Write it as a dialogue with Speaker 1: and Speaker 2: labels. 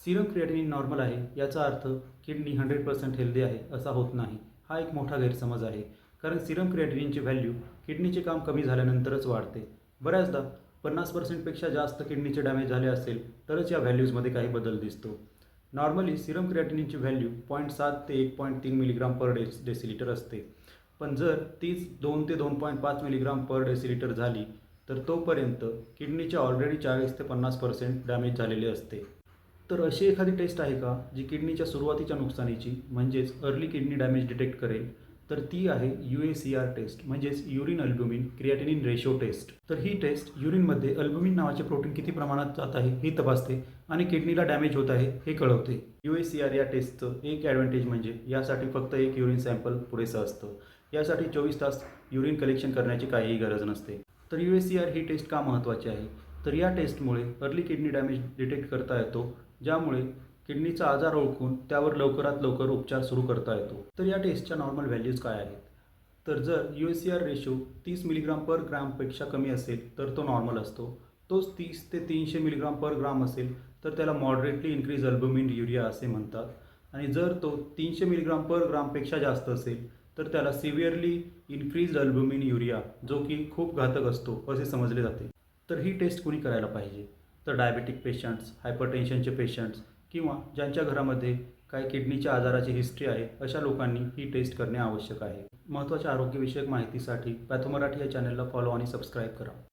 Speaker 1: Serum creatinine normal आहे याचा अर्थ किडनी 100% हेल्दी आहे असा होत नाही. हा एक मोठा गैरसमज आहे. कारण सिरम क्रिएटिनिनची व्हॅल्यू किडनीचे काम कमी झाल्यानंतरच वाढते. बऱ्याचदा 50%पेक्षा जास्त किडनीचे डॅमेज झाले असेल तरच या व्हॅल्यूजमध्ये काही बदल दिसतो. नॉर्मली सिरम क्रिएटिनिनची व्हॅल्यू 0.7 ते 1.3 मिलीग्राम पर डेसिलिटर असते. पण जर तीच 2 ते 2.5 मिलीग्राम पर डेसिलिटर झाली तर तोपर्यंत किडनीचे ऑलरेडी 40 ते 50% डॅमेज झालेले असते. तर अशी एखादी टेस्ट आहे का जी किडनीच्या सुरुवातीच्या नुकसानीची म्हणजेच अर्ली किडनी डॅमेज डिटेक्ट करेल? तर ती आहे UACR टेस्ट म्हणजेच urine albumin creatinine ratio taste. तर ही टेस्ट युरिनमध्ये अल्ब्युमिन नावाचे प्रोटीन किती प्रमाणात जात आहे हे तपासते आणि किडनीला डॅमेज होत आहे हे कळवते. UACR या टेस्टचं एक ॲडव्हान्टेज म्हणजे यासाठी फक्त एक युरिन सॅम्पल पुरेसं असतं. यासाठी 24 तास युरिन कलेक्शन करण्याची काहीही गरज नसते. तर UACR ही टेस्ट का महत्त्वाची आहे? तर या टेस्टमुळे अर्ली किडनी डॅमेज डिटेक्ट करता येतो, ज्यामुळे किडनीचा आजार ओळखून त्यावर लवकरात लवकर उपचार सुरू करता येतो. तर या टेस्टच्या नॉर्मल व्हॅल्यूज काय आहेत? तर जर UACR रेशो 30 मिलीग्राम पर ग्रामपेक्षा कमी असेल तर तो नॉर्मल असतो. तोच 30 ते 300 मिलीग्राम पर ग्राम असेल तर त्याला मॉडरेटली इन्क्रीज अल्ब्युमिन युरिया असे म्हणतात. आणि जर तो 300 मिलीग्राम पर ग्रामपेक्षा जास्त असेल तर त्याला सिव्हिअरली इन्क्रीज अल्ब्युमिन युरिया, जो की खूप घातक असतो असे समजले जाते. तर ही टेस्ट कुणी करायला पाहिजे? तर डायबेटिक पेशंट्स, हायपरटेन्शनचे पेशंट्स किंवा ज्यांच्या घरामध्ये काही किडनीच्या आजाराची हिस्ट्री आहे अशा लोकांनी ही टेस्ट करणे आवश्यक आहे. महत्त्वाच्या आरोग्यविषयक माहितीसाठी पॅथो मराठी या चॅनलला फॉलो आणि सबस्क्राईब करा.